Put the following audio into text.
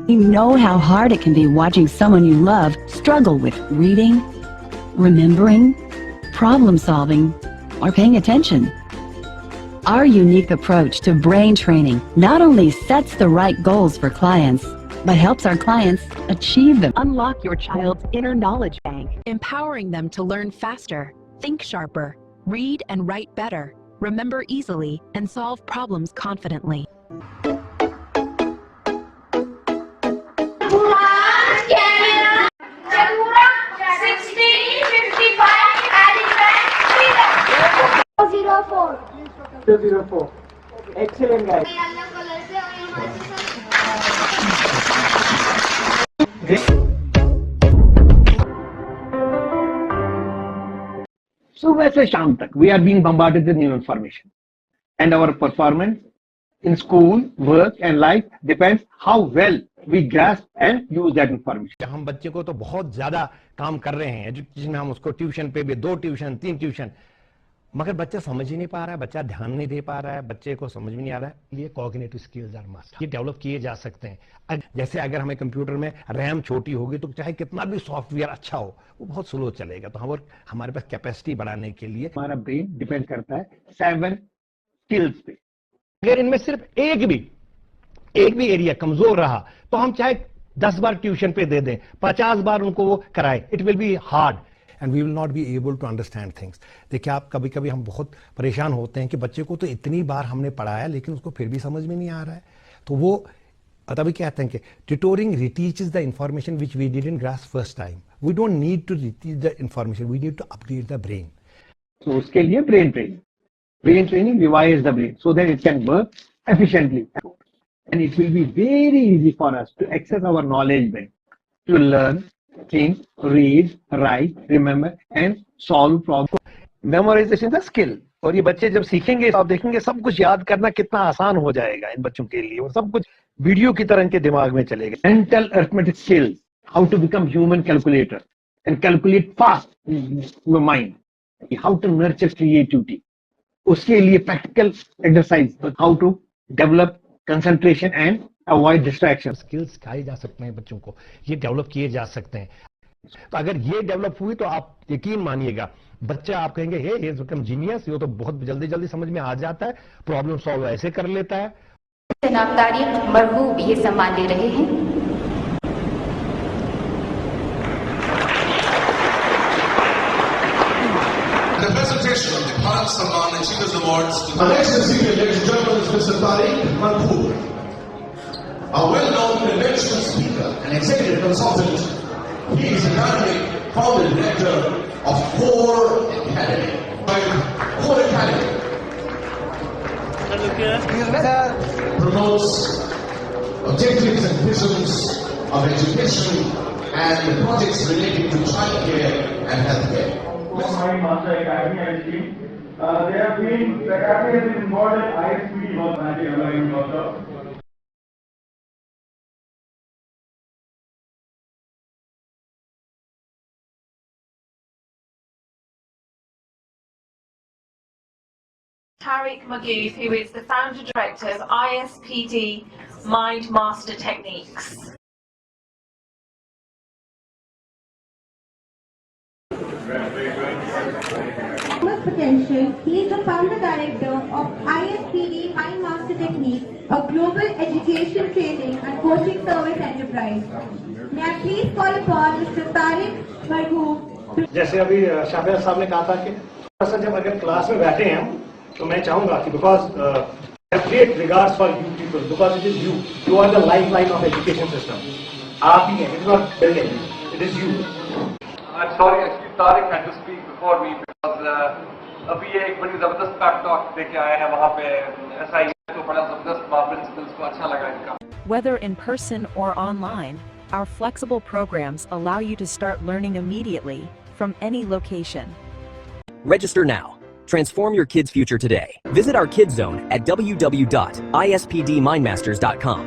You know how hard it can be watching someone you love struggle with reading, remembering, problem solving, or paying attention. Our unique approach to brain training not only sets the right goals for clients, but helps our clients achieve them. Unlock your child's inner knowledge bank, empowering them to learn faster, think sharper, read and write better, remember easily, and solve problems confidently. Excellent, guys. सुबह से शाम तक we are being bombarded with new information, and our performance in school, work and life depends how well we grasp and use that information. हम बच्चे को तो बहुत ज्यादा काम कर रहे हैं एजुकेशन में, हम उसको ट्यूशन पे भी 2 ट्यूशन 3 ट्यूशन, मगर बच्चा समझ ही नहीं पा रहा है, बच्चा ध्यान नहीं दे पा रहा है, बच्चे को समझ में नहीं आ रहा है। ये कॉग्निटिव स्किल्स आर मस्ट, ये डेवलप किए जा सकते हैं। जैसे अगर हमें कंप्यूटर में रैम छोटी होगी तो चाहे कितना भी सॉफ्टवेयर अच्छा हो वो बहुत स्लो चलेगा। तो हमारे पास कैपेसिटी बढ़ाने के लिए हमारा ब्रेन डिपेंड करता है 7 स्किल्स पे। अगर इनमें सिर्फ एक भी एरिया कमजोर रहा तो हम चाहे 10 बार ट्यूशन पे दे दें, 50 बार उनको वो कराए, it will be hard and we will not be able to understand things. देखिए, आप कभी कभी हम बहुत परेशान होते हैं कि बच्चे को तो इतनी बार हमने पढ़ाया लेकिन उसको फिर भी समझ में नहीं आ रहा है। तो वो तभी कहते हैं कि tutoring reteaches the information which we didn't grasp first time. We don't need to reteach the information, we need to upgrade the brain. तो उसके लिए brain training revise the brain so that it can work efficiently, and it will be very easy for us to access our knowledge bank, to learn, think, read, write, remember and solve problems. Memorisation का skill, और ये बच्चे जब सीखेंगे तो आप देखेंगे सब कुछ याद करना कितना आसान हो जाएगा इन बच्चों के लिए, और सब कुछ वीडियो की तरह इनके दिमाग में चलेगा। Mental arithmetic skills, how to become human calculator and calculate fast in your mind, how to nurture creativity, उसके लिए practical exercise, how to develop concentration and avoid distraction. Skills सिखाए जा सकते हैं बच्चों को, ये डेवलप किए जा सकते हैं। तो अगर ये डेवलप हुई तो आप यकीन मानिएगा बच्चा, आप कहेंगे हे इज बिकम जीनियस, ये तो बहुत जल्दी जल्दी समझ में आ जाता है, प्रॉब्लम सॉल्व ऐसे कर लेता है। जनाब तारिक मरहूब ये सम्मान ले रहे हैं। The presentation of the Bharat Samman Achievers Awards. Our next recipient, ladies and gentlemen, is Mr. Tariq Manpoor, a well-known conventional speaker and executive consultant. He is the currently founder and director of Core Academy. Core Academy promotes objectives and visions of education and the projects relating to childcare and healthcare. My Master Academy and his team. The Academy has been involved in ISPD work and Tariq Magoof, who is the founder director of ISPD Mind Master Techniques. Potential. He is the founder director of ISPD Mind Master Techniques, a global education training and coaching service enterprise. May I please call upon Mr. Tariq Marhoob. जैसे अभी शाफिया साहब ने कहा था कि जब अगर class में बैठे हैं हम, तो मैं चाहूंगा कि because great regards for you people, because it is you are the life line of education system. आप ही हैं, it is not building, it is you. I'm sorry, actually Tariq had to speak before me because अभी ये एक बड़ी जबरदस्त pack talk देके आए हैं वहाँ पे, ऐसा ही तो बड़ा जबरदस्त प्रिंसिपल्स को अच्छा लगा इनका। Whether in person or online, our flexible programs allow you to start learning immediately from any location. Register now. Transform your kids' future today. Visit our Kids Zone at www.ispdmindmasters.com.